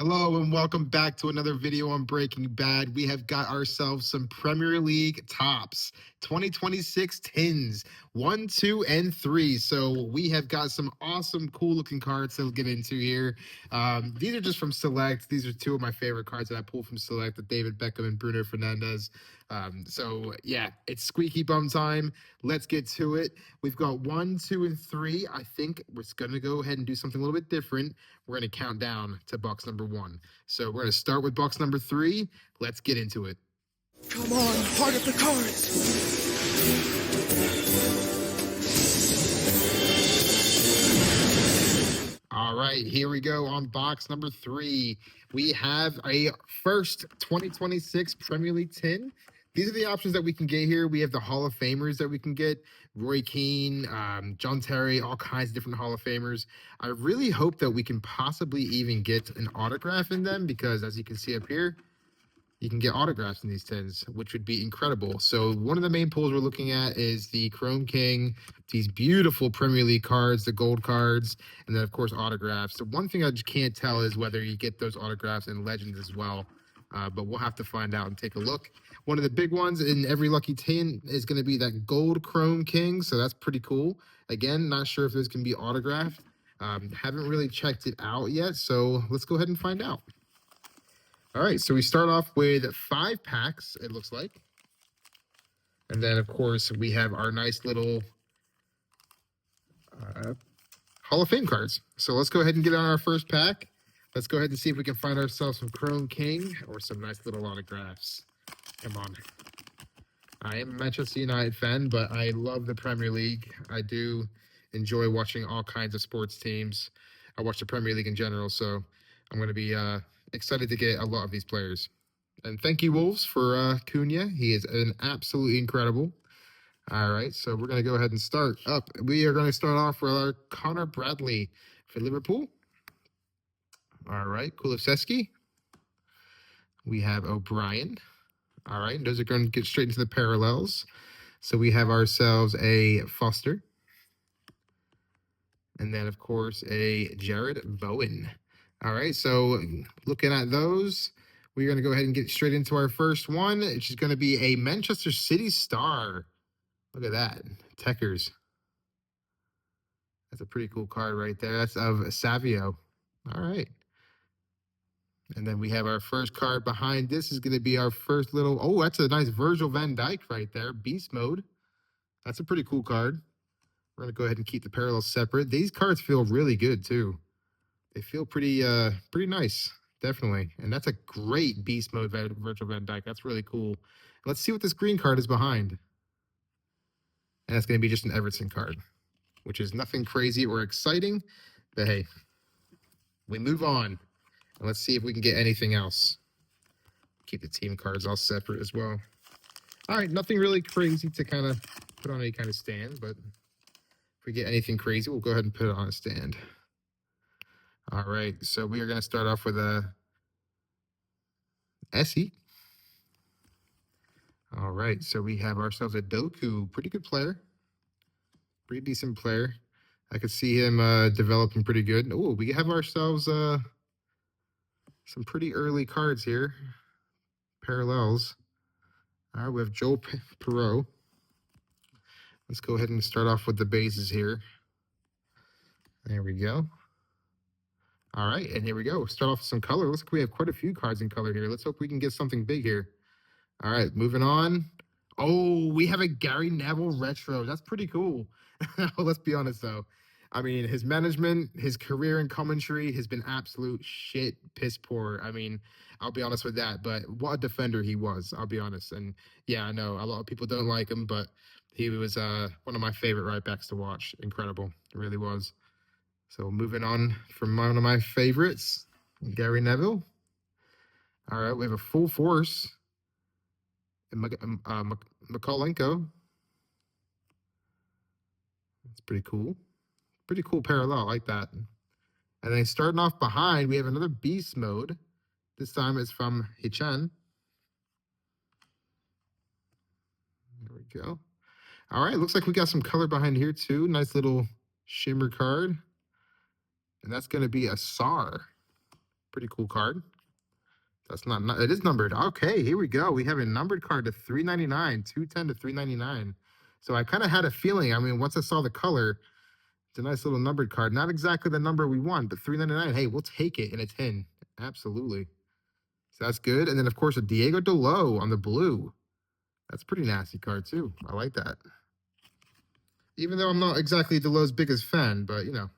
Hello and welcome back to another video on Breaking Bad. We have got ourselves some Premier League tops 2026 tins 1, 2, and 3. So we have got some awesome, cool looking cards to get into here. These are just from Select. These are two of my favorite cards that I pulled from Select, the David Beckham and Bruno Fernandes. So yeah, it's squeaky bum time. Let's get to it. We've got 1, 2, and 3. I think we're going to go ahead and do something a little bit different. We're going to count down to box number 1. So we're going to start with box number 3. Let's get into it. Come on, heart of the cards. All right, here we go on box number 3. We have a first 2026 Premier League tin. These are the options that we can get here. We have the Hall of Famers that we can get. Roy Keane, John Terry, all kinds of different Hall of Famers. I really hope that we can possibly even get an autograph in them because as you can see up here, you can get autographs in these tins, which would be incredible. So one of the main pulls we're looking at is the Chrome King, these beautiful Premier League cards, the gold cards, and then, of course, autographs. The one thing I just can't tell is whether you get those autographs in Legends as well, but we'll have to find out and take a look. One of the big ones in every lucky tin is going to be that gold Chrome King, so that's pretty cool. Again, not sure if this can be autographed. Haven't really checked it out yet, so let's go ahead and find out. All right, so we start off with 5 packs, it looks like. And then, of course, we have our nice little Hall of Fame cards. So let's go ahead and get on our first pack. Let's go ahead and see if we can find ourselves some Chrome King or some nice little autographs. Come on. I am a Manchester United fan, but I love the Premier League. I do enjoy watching all kinds of sports teams. I watch the Premier League in general, so I'm going to be excited to get a lot of these players. And thank you, Wolves, for Cunha. He is an absolutely incredible. All right, so we're going to go ahead and start up. We are going to start off with our Connor Bradley for Liverpool. All right, Kulusevski. We have O'Brien. All right, those are going to get straight into the parallels. So we have ourselves a Foster. And then, of course, a Jared Bowen. All right, so looking at those, we're going to go ahead and get straight into our first one, which is going to be a Manchester City star. Look at that, Techers. That's a pretty cool card right there. That's of Savio. All right. And then we have our first card behind this is going to be our first little, oh, that's a nice Virgil van Dijk right there, Beast Mode. That's a pretty cool card. We're going to go ahead and keep the parallels separate. These cards feel really good, too. They feel pretty nice, definitely. And that's a great Beast Mode Virgil van Dijk. That's really cool. Let's see what this green card is behind. And that's going to be just an Everton card, which is nothing crazy or exciting. But hey, we move on. And let's see if we can get anything else. Keep the team cards all separate as well. All right, nothing really crazy to kind of put on any kind of stand, but if we get anything crazy, we'll go ahead and put it on a stand. All right, so we are going to start off with a Essie. All right, so we have ourselves a Doku, pretty good player, pretty decent player. I could see him developing pretty good. Oh, we have ourselves some pretty early cards here, parallels. All right, we have Joel Perreault. Let's go ahead and start off with the bases here. There we go. All right, and here we go. Start off with some color. Looks like we have quite a few cards in color here. Let's hope we can get something big here. All right, moving on. Oh, we have a Gary Neville retro. That's pretty cool. Let's be honest, though. I mean, his management, his career in commentary has been absolute shit, piss poor. I mean, I'll be honest with that. But what a defender he was, I'll be honest. And yeah, I know a lot of people don't like him, but he was one of my favorite right backs to watch. Incredible. It really was. So moving on from one of my favorites, Gary Neville. All right, we have a full force. Makalenko. That's pretty cool. Pretty cool parallel. I like that. And then starting off behind, we have another Beast Mode. This time it's from Hichan. There we go. All right, looks like we got some color behind here too. Nice little shimmer card. And that's going to be a SAR. Pretty cool card. That's not it is numbered. Okay, here we go. We have a numbered card to 399, 210 to 399. So I kind of had a feeling. I mean, once I saw the color, it's a nice little numbered card. Not exactly the number we want, but 399. Hey, we'll take it in a 10. Absolutely. So that's good. And then of course a Diego Delo on the blue. That's a pretty nasty card too. I like that. Even though I'm not exactly Delo's biggest fan, but you know,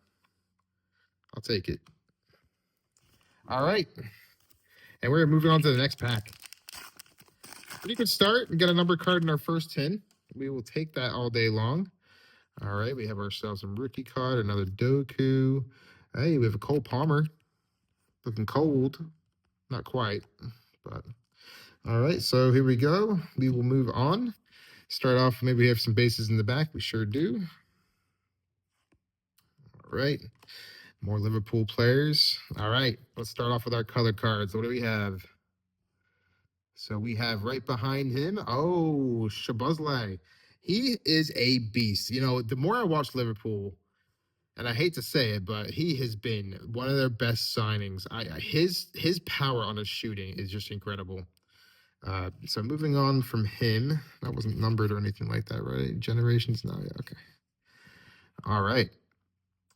I'll take it. All right. And we're moving on to the next pack. Pretty good start. We got a number card in our first 10. We will take that all day long. All right, we have ourselves a rookie card, another Doku. Hey, we have a Cole Palmer. Looking cold. Not quite, but all right. So here we go. We will move on. Start off, maybe we have some bases in the back. We sure do. All right. More Liverpool players. All right, let's start off with our color cards. What do we have? So we have right behind him, oh, Szoboszlai. He is a beast. You know, the more I watch Liverpool, and I hate to say it, but he has been one of their best signings. His power on his shooting is just incredible. So moving on from him, that wasn't numbered or anything like that, right? Generations now, yeah, okay. All right.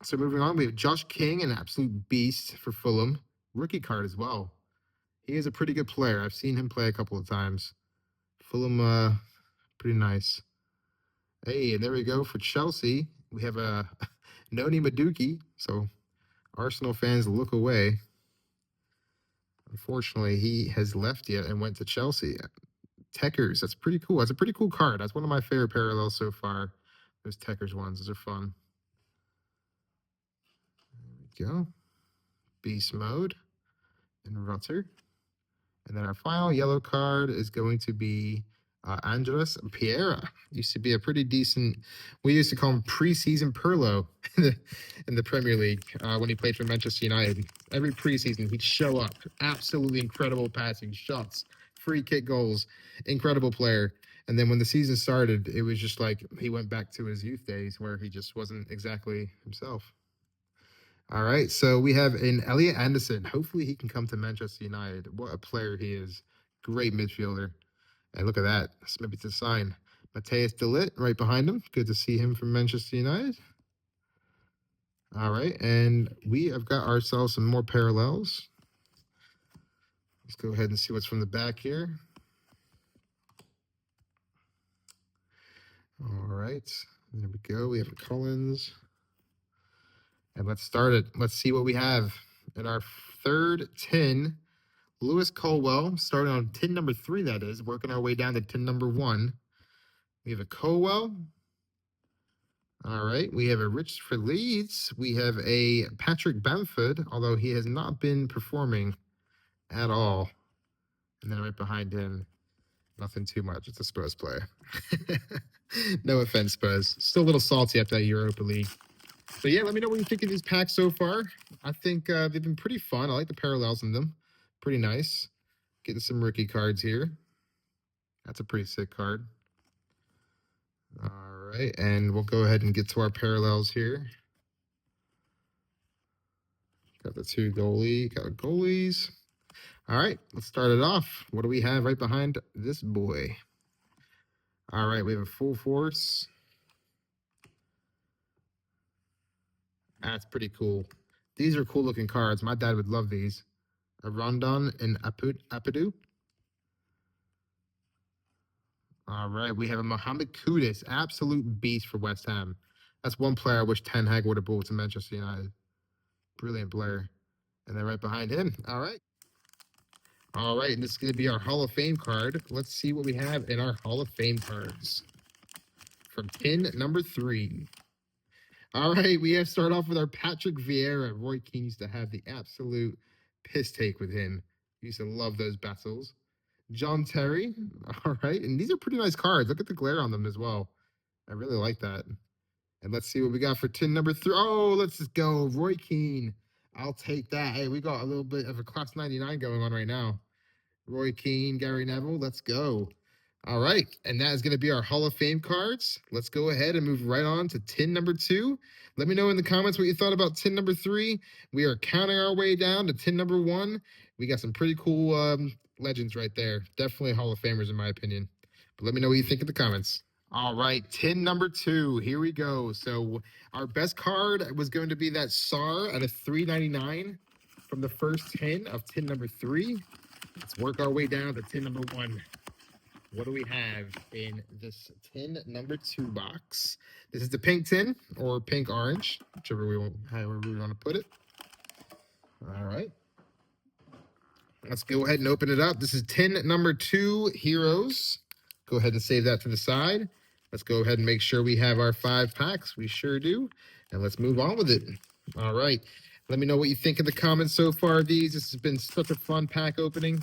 So moving on, we have Josh King, an absolute beast for Fulham. Rookie card as well. He is a pretty good player. I've seen him play a couple of times. Fulham, pretty nice. Hey, and there we go for Chelsea. We have a Noni Madueke. So Arsenal fans look away. Unfortunately, he has left yet and went to Chelsea. Techers, that's pretty cool. That's a pretty cool card. That's one of my favorite parallels so far. Those Techers ones, those are fun. There we go. Beast mode and Rutter. And then our final yellow card is going to be Andres Pereira. Used to be a pretty decent, we used to call him preseason Perlo in the Premier League when he played for Manchester United. Every preseason, he'd show up. Absolutely incredible passing, shots, free kick goals, incredible player. And then when the season started, it was just like he went back to his youth days where he just wasn't exactly himself. All right, so we have an Elliot Anderson. Hopefully he can come to Manchester United. What a player he is. Great midfielder. And look at that. That's maybe to sign. Matthias de Ligt right behind him. Good to see him from Manchester United. All right, and we have got ourselves some more parallels. Let's go ahead and see what's from the back here. All right, there we go. We have Collins. And let's start it. Let's see what we have in our third 10. Lewis Colwell, starting on 10 number 3, that is, working our way down to 10 number 1. We have a Colwell. All right. We have a Rich for Leeds. We have a Patrick Bamford, although he has not been performing at all. And then right behind him, nothing too much. It's a Spurs player. No offense, Spurs. Still a little salty after that Europa League. But yeah, let me know what you think of these packs so far. I think they've been pretty fun. I like the parallels in them. Pretty nice. Getting some rookie cards here. That's a pretty sick card. All right, and we'll go ahead and get to our parallels here. Got the 2 goalie, got goalies. All right, let's start it off. What do we have right behind this boy? All right, we have a Full Force. That's pretty cool. These are cool looking cards. My dad would love these. A Rondon and Apadou. All right, we have a Mohamed Kudus, absolute beast for West Ham. That's one player I wish Ten Hag would have brought to Manchester United. Brilliant player. And then right behind him. All right. All right, and this is going to be our Hall of Fame card. Let's see what we have in our Hall of Fame cards. From 10 number 3. All right, we have started off with our Patrick Vieira. Roy Keane used to have the absolute piss take with him. He used to love those battles. John Terry. All right, and these are pretty nice cards. Look at the glare on them as well. I really like that. And let's see what we got for 10 number 3. Oh, let's just go. Roy Keane. I'll take that. Hey, we got a little bit of a class 99 going on right now. Roy Keane, Gary Neville. Let's go. All right, and that is going to be our Hall of Fame cards. Let's go ahead and move right on to tin number 2. Let me know in the comments what you thought about tin number 3. We are counting our way down to tin number 1. We got some pretty cool legends right there. Definitely Hall of Famers in my opinion. But let me know what you think in the comments. All right, tin number 2. Here we go. So our best card was going to be that SAR at a $3.99 from the first tin of tin number 3. Let's work our way down to tin number 1. What do we have in this tin number 2 box? This is the pink tin or pink orange, however we want to put it. All right. Let's go ahead and open it up. This is tin number 2 Heroes. Go ahead and save that to the side. Let's go ahead and make sure we have our 5 packs. We sure do. And let's move on with it. All right. Let me know what you think in the comments so far, these. This has been such a fun pack opening.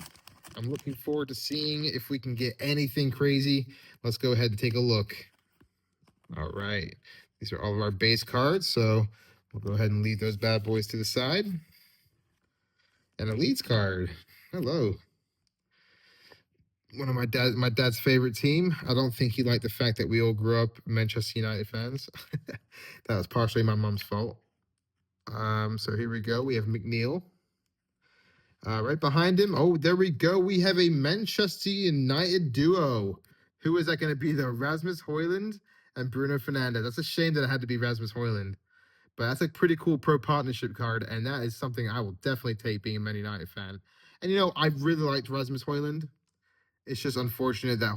I'm looking forward to seeing if we can get anything crazy. Let's go ahead and take a look. All right. These are all of our base cards, so we'll go ahead and leave those bad boys to the side. An Elites card. Hello. One of my dad's favorite team. I don't think he liked the fact that we all grew up Manchester United fans. That was partially my mom's fault. So here we go. We have McNeil. Right behind him, oh, there we go. We have a Manchester United duo. Who is that going to be, though? Rasmus Højlund and Bruno Fernandes. That's a shame that it had to be Rasmus Højlund. But that's a pretty cool pro partnership card, and that is something I will definitely take being a Man United fan. And, you know, I really liked Rasmus Højlund. It's just unfortunate that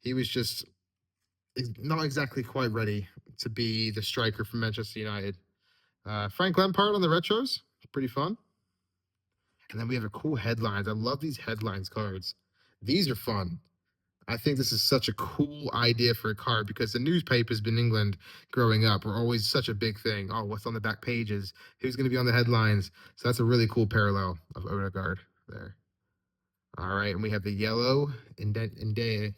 he was just not exactly quite ready to be the striker for Manchester United. Frank Lampard on the retros. Pretty fun. And then we have a cool headlines. I love these headlines cards. These are fun. I think this is such a cool idea for a card because the newspapers in England growing up were always such a big thing. Oh, what's on the back pages? Who's going to be on the headlines? So that's a really cool parallel of Odegaard there. All right, and we have the yellow Ndeye.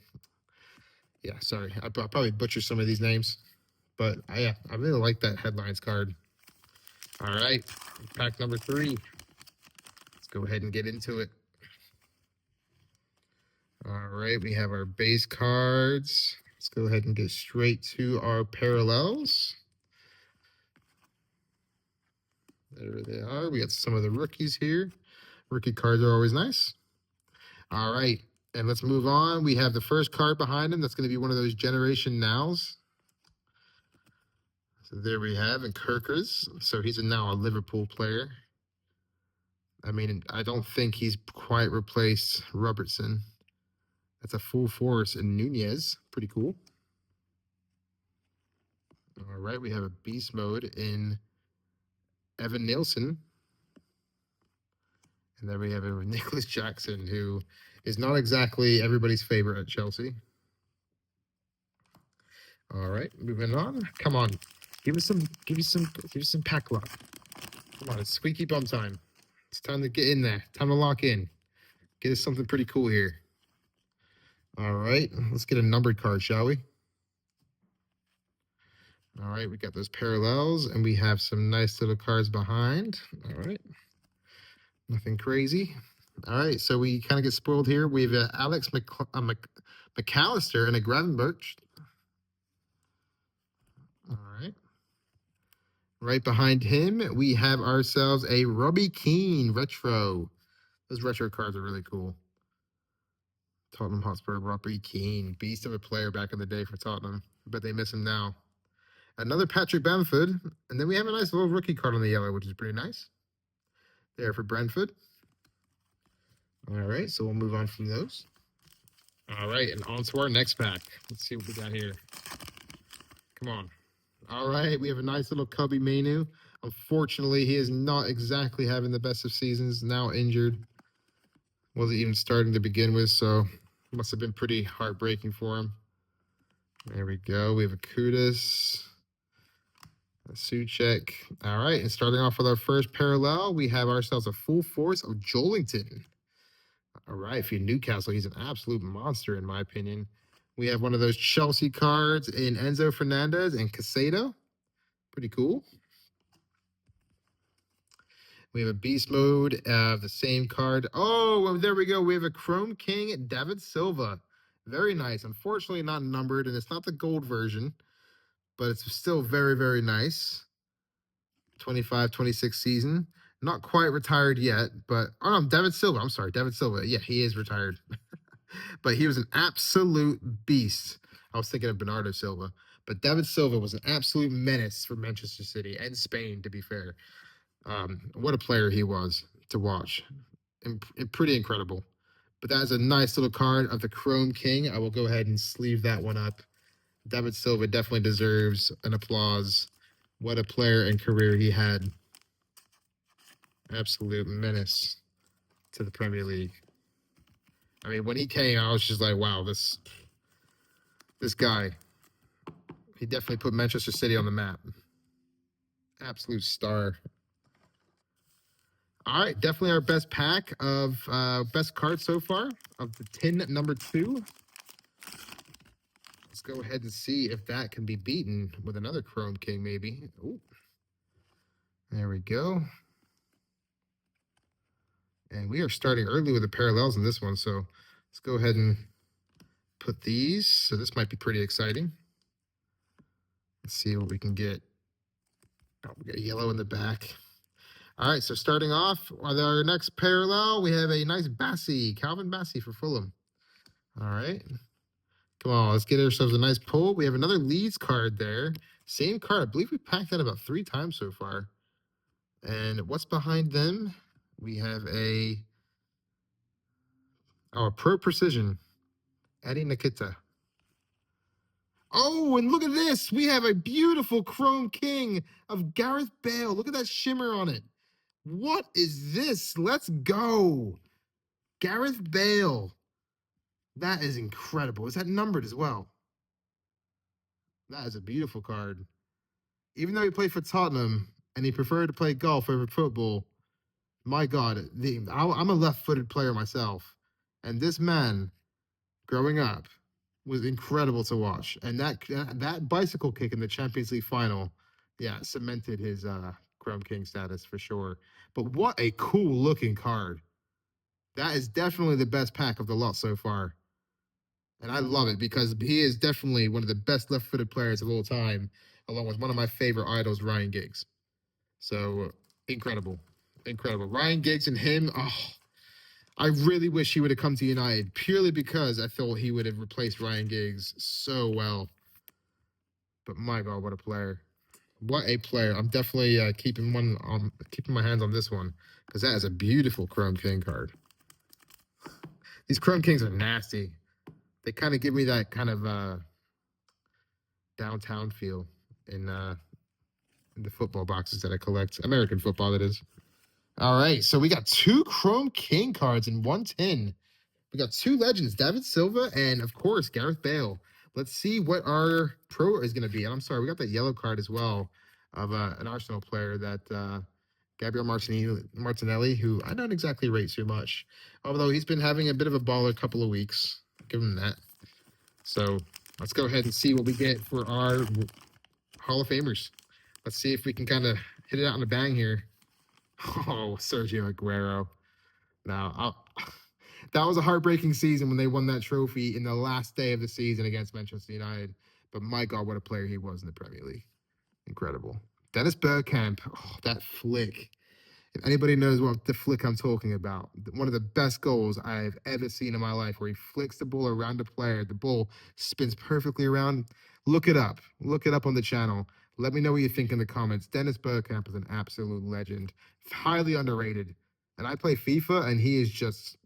Yeah, sorry. I'll probably butcher some of these names. But I really like that headlines card. All right, pack number 3. Go ahead and get into it. All right, we have our base cards. Let's go ahead and get straight to our parallels. There they are. We got some of the rookies here. Rookie cards are always nice. All right, and let's move on. We have the first card behind him. That's going to be one of those Generation Nows. So there we have, and Kirkers. So he's now a Liverpool player. I mean, I don't think he's quite replaced Robertson. That's a full force in Nunez. Pretty cool. All right, we have a beast mode in Evan Nielsen. And then we have a Nicholas Jackson, who is not exactly everybody's favorite at Chelsea. All right, moving on. Come on. Give us some pack luck. Come on, it's squeaky bum time. It's time to get in there. Time to lock in. Get us something pretty cool here. All right, let's get a numbered card, shall we? All right, we got those parallels, and we have some nice little cards behind. All right, nothing crazy. All right, so we kind of get spoiled here. We have Alex McAllister and a Gravenberch. All right. Right behind him, we have ourselves a Robbie Keane retro. Those retro cards are really cool. Tottenham Hotspur, Robbie Keane, beast of a player back in the day for Tottenham, but they miss him now. Another Patrick Bamford, and then we have a nice little rookie card on the yellow, which is pretty nice. There for Brentford. All right, so we'll move on from those. All right, and on to our next pack. Let's see what we got here. Come on. All right, we have a nice little Kobbie Mainoo. Unfortunately, he is not exactly having the best of seasons. Now injured. Wasn't even starting to begin with, so must have been pretty heartbreaking for him. There we go. We have a Kudus. A Souček. All right, and starting off with our first parallel, we have ourselves a full force of Joelinton. All right, for Newcastle, he's an absolute monster, in my opinion. We have one of those Chelsea cards in Enzo Fernandez and Casado. Pretty cool. We have a beast mode of the same card. Oh, well, there we go. We have a Chrome King, David Silva. Very nice. Unfortunately, not numbered, and it's not the gold version, but it's still very, very nice. 25-26 season. Not quite retired yet, but oh no, David Silva. I'm sorry, David Silva. Yeah, he is retired. But he was an absolute beast. I was thinking of Bernardo Silva, but David Silva was an absolute menace for Manchester City and Spain, to be fair. What a player he was to watch. Pretty incredible. But that is a nice little card of the Chrome King. I will go ahead and sleeve that one up. David Silva definitely deserves an applause. What a player and career he had. Absolute menace to the Premier League. I mean, when he came, I was just like, wow, this guy, he definitely put Manchester City on the map. Absolute star. All right, definitely our best pack of best cards so far of the tin number 2. Let's go ahead and see if that can be beaten with another Chrome King, maybe. Ooh. There we go. And we are starting early with the parallels in this one, so let's go ahead and put these. So this might be pretty exciting. Let's see what we can get. Oh, we got yellow in the back. All right, so starting off with our next parallel, we have a nice Bassey, Calvin Bassey for Fulham. All right. Come on, let's get ourselves a nice pull. We have another Leeds card there. Same card. I believe we packed that about 3 times so far. And what's behind them? We have a Pro Precision, Eddie Nikita. Oh, and look at this. We have a beautiful Chrome King of Gareth Bale. Look at that shimmer on it. What is this? Let's go. Gareth Bale. That is incredible. Is that numbered as well? That is a beautiful card. Even though he played for Tottenham and he preferred to play golf over football, my God, I'm a left-footed player myself. And this man, growing up, was incredible to watch. And that bicycle kick in the Champions League final, yeah, cemented his Chrome King status for sure. But what a cool looking card. That is definitely the best pack of the lot so far. And I love it because he is definitely one of the best left-footed players of all time, along with one of my favorite idols, Ryan Giggs. So incredible. Incredible. Ryan Giggs and him, oh, I really wish he would have come to United purely because I thought he would have replaced Ryan Giggs so well. But my God, what a player. What a player. I'm definitely keeping my hands on this one because that is a beautiful Chrome King card. These Chrome Kings are nasty. They kind of give me that kind of downtown feel in the football boxes that I collect. American football, that is. All right, so we got 2 Chrome King cards in 110. We got 2 legends, David Silva and, of course, Gareth Bale. Let's see what our pro is going to be. And I'm sorry, we got that yellow card as well of an Arsenal player, that Gabriel Martinelli, who I don't exactly rate too much, although he's been having a bit of a baller couple of weeks. Give him that. So let's go ahead and see what we get for our Hall of Famers. Let's see if we can kind of hit it out in a bang here. Oh, Sergio Aguero. Now, that was a heartbreaking season when they won that trophy in the last day of the season against Manchester United. But my God, what a player he was in the Premier League. Incredible. Dennis Bergkamp. Oh, that flick. If anybody knows what the flick I'm talking about, one of the best goals I've ever seen in my life, where he flicks the ball around a player. The ball spins perfectly around. Look it up. Look it up on the channel. Let me know what you think in the comments. Dennis Bergkamp is an absolute legend. Highly underrated. And I play FIFA, and he is just...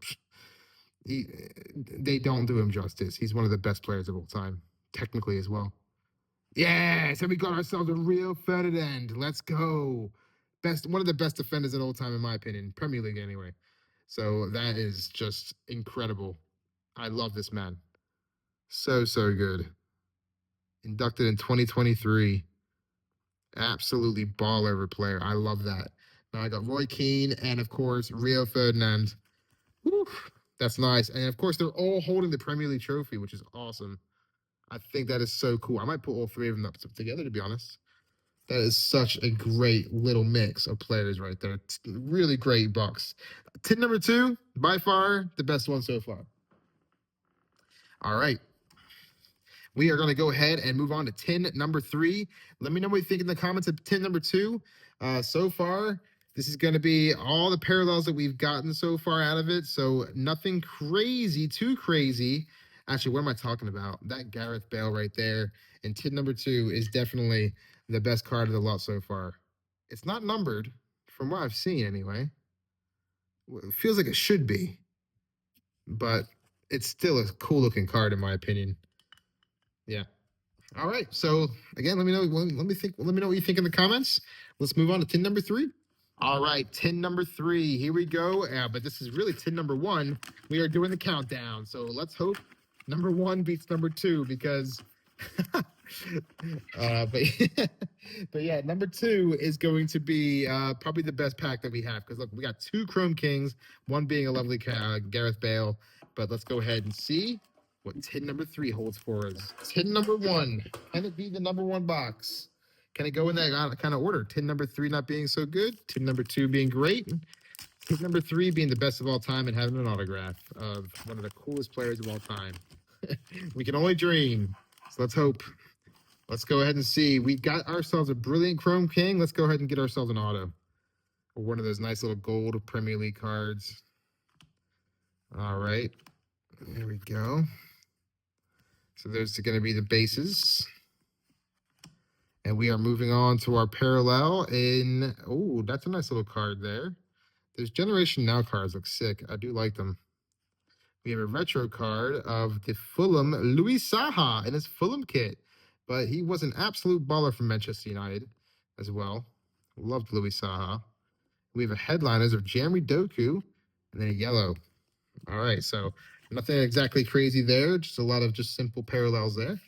they don't do him justice. He's one of the best players of all time, technically as well. Yeah, so we got ourselves a Rio Ferdinand. Let's go. One of the best defenders of all time, in my opinion. Premier League, anyway. So that is just incredible. I love this man. So good. Inducted in 2023. Absolutely baller of a player. I love that. Now I got Roy Keane and, of course, Rio Ferdinand. Woo, that's nice. And, of course, they're all holding the Premier League trophy, which is awesome. I think that is so cool. I might put all 3 of them up together, to be honest. That is such a great little mix of players right there. It's really great box. Tin number 2, by far the best one so far. All right. We are going to go ahead and move on to tin number 3. Let me know what you think in the comments of tin number 2. So far, this is going to be all the parallels that we've gotten so far out of it. So nothing crazy, too crazy. Actually, what am I talking about? That Gareth Bale right there in tin number 2 is definitely the best card of the lot so far. It's not numbered, from what I've seen anyway. It feels like it should be, but it's still a cool looking card in my opinion. Yeah. All right. So again, let me know. Let me know what you think in the comments. Let's move on to tin number 3. All right, tin number 3. Here we go. But this is really tin number 1. We are doing the countdown. So let's hope number 1 beats number 2 because. But but yeah, number 2 is going to be probably the best pack that we have because look, we got 2 Chrome Kings, one being a lovely Gareth Bale. But let's go ahead and see what tin number 3 holds for us. Tin number 1. Can it be the number 1 box? Can it go in that kind of order? Tin number 3 not being so good. Tin number 2 being great. Tin number 3 being the best of all time and having an autograph of one of the coolest players of all time. We can only dream. So let's hope. Let's go ahead and see. We got ourselves a brilliant Chrome King. Let's go ahead and get ourselves an auto. Or one of those nice little gold Premier League cards. All right. There we go. So those are going to be the bases. And we are moving on to our parallel in, oh, that's a nice little card there. Those Generation Now cards look sick. I do like them. We have a retro card of the Fulham Louis Saha in his Fulham kit. But he was an absolute baller from Manchester United as well. Loved Louis Saha. We have a headliners of Jeremy Doku and then a yellow. All right, so nothing exactly crazy there. Just a lot of just simple parallels there.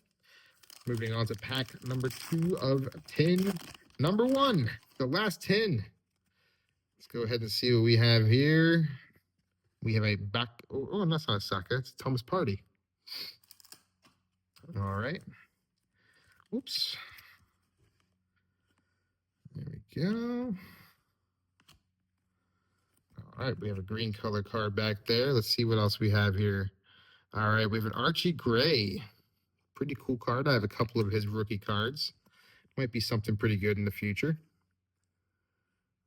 Moving on to pack number 2 of tin number 1, the last tin. Let's go ahead and see what we have here. We have a back. Oh, that's not a Saka. It's Thomas Partey. All right. Oops. There we go. All right, we have a green color card back there. Let's see what else we have here. All right, we have an Archie Gray. Pretty cool card. I have a couple of his rookie cards. Might be something pretty good in the future.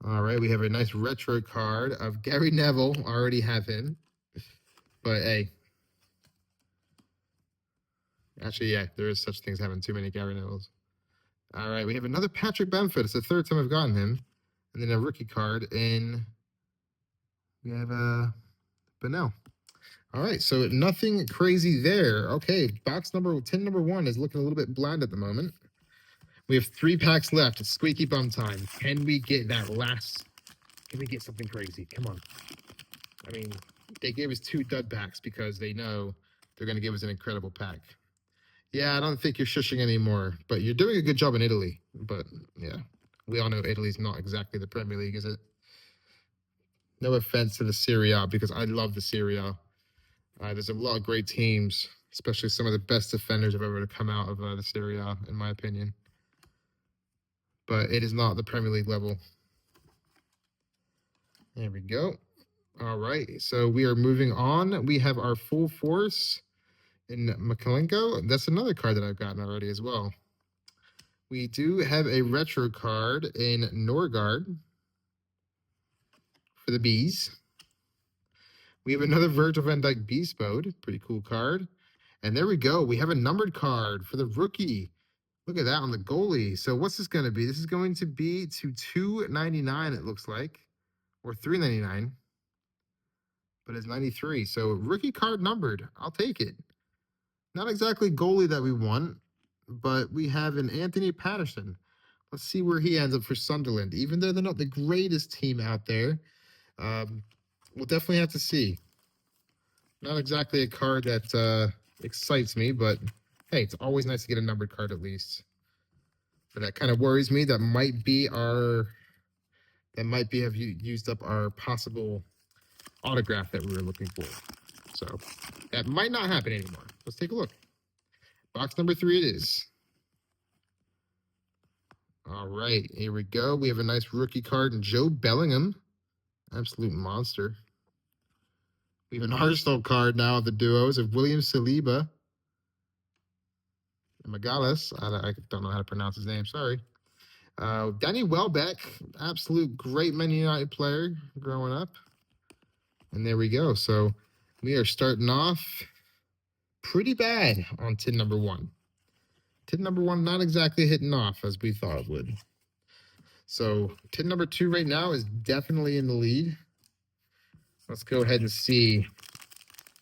All right, we have a nice retro card of Gary Neville. Already have him. But hey. Actually, yeah, there is such things having too many Gary Nevilles. All right, we have another Patrick Bamford. It's the 3rd time I've gotten him. And then a rookie card in. We have Benel. All right, so nothing crazy there. Okay, box number 10, number 1 is looking a little bit bland at the moment. We have 3 packs left. It's squeaky bum time. Can we get that last? Can we get something crazy? Come on. I mean, they gave us 2 dud packs because they know they're going to give us an incredible pack. Yeah, I don't think you're shushing anymore, but you're doing a good job in Italy. But yeah, we all know Italy's not exactly the Premier League, is it? No offense to the Serie A because I love the Serie A. There's a lot of great teams, especially some of the best defenders have ever come out of the Serie A, in my opinion. But it is not the Premier League level. There we go. All right, so we are moving on. We have our full force in Makalenko. That's another card that I've gotten already as well. We do have a retro card in Norgard for the Bees. We have another Virgil van Dijk Beast Mode. Pretty cool card. And there we go. We have a numbered card for the rookie. Look at that on the goalie. So what's this going to be? This is going to be to 299, it looks like. Or 399. But it's 93. So rookie card numbered. I'll take it. Not exactly goalie that we want. But we have an Anthony Patterson. Let's see where he ends up for Sunderland. Even though they're not the greatest team out there. We'll definitely have to see. Not exactly a card that excites me, but hey, it's always nice to get a numbered card at least. But that kind of worries me. That might be have used up our possible autograph that we were looking for. So that might not happen anymore. Let's take a look. Box number 3 it is. All right, here we go. We have a nice rookie card in Joe Bellingham. Absolute monster. We have an Arsenal card now of the duos of William Saliba and Magalhaes. I don't know how to pronounce his name. Sorry. Danny Welbeck, absolute great Man United player growing up. And there we go. So we are starting off pretty bad on tin number 1. Tin number 1 not exactly hitting off as we thought it would. So tin number 2 right now is definitely in the lead. Let's go ahead and see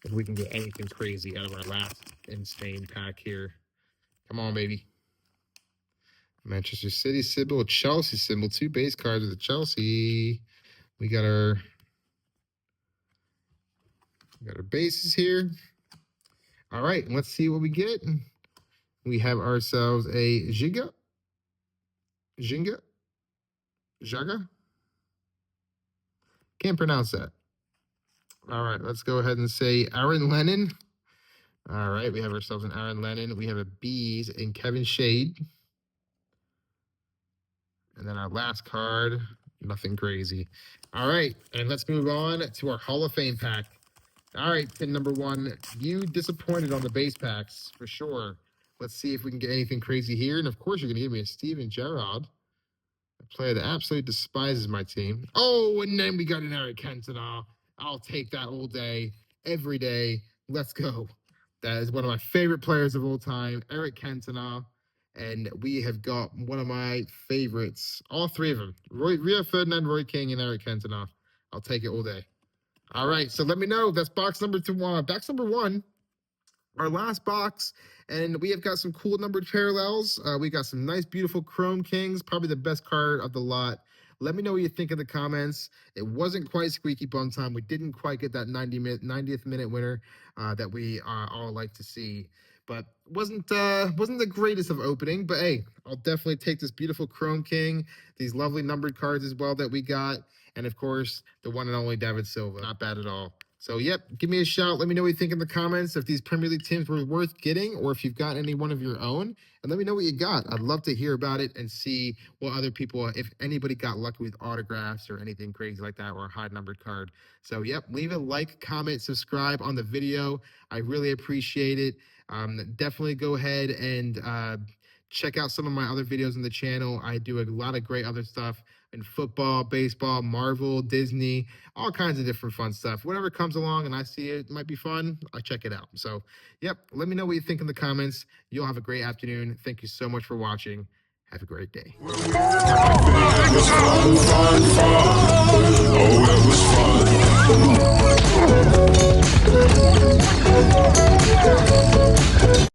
if we can get anything crazy out of our last insane pack here. Come on, baby. Manchester City symbol, Chelsea symbol, 2 base cards of the Chelsea. We got our bases here. All right, let's see what we get. We have ourselves a Jaga. Can't pronounce that. All right, let's go ahead and say Aaron Lennon. All right, we have ourselves an Aaron Lennon. We have a Bees and Kevin Shade. And then our last card, nothing crazy. All right, and let's move on to our Hall of Fame pack. All right, pin number 1. You disappointed on the base packs, for sure. Let's see if we can get anything crazy here. And, of course, you're going to give me a Steven Gerrard, a player that absolutely despises my team. Oh, and then we got an Eric Cantona. I'll take that all day, every day. Let's go. That is one of my favorite players of all time, Eric Cantona. And we have got one of my favorites, all 3 of them, Rio Ferdinand, Roy King, and Eric Cantona. I'll take it all day. All right, so let me know. That's box number 2. Box number 1, our last box, and we have got some cool numbered parallels. We got some nice, beautiful Chrome Kings, probably the best card of the lot. Let me know what you think in the comments. It wasn't quite squeaky bum time. We didn't quite get that 90th minute winner that we all like to see. But wasn't the greatest of opening, but hey, I'll definitely take this beautiful Chrome King, these lovely numbered cards as well that we got, and of course, the one and only David Silva. Not bad at all. So, yep, give me a shout. Let me know what you think in the comments, if these Premier League teams were worth getting or if you've got any one of your own. And let me know what you got. I'd love to hear about it and see what other people, if anybody got lucky with autographs or anything crazy like that or a high numbered card. So, yep, leave a like, comment, subscribe on the video. I really appreciate it. Definitely go ahead and check out some of my other videos on the channel. I do a lot of great other stuff in football, baseball, Marvel, Disney, all kinds of different fun stuff. Whatever comes along and I see it might be fun, I check it out. So, yep, let me know what you think in the comments. You'll have a great afternoon. Thank you so much for watching. Have a great day.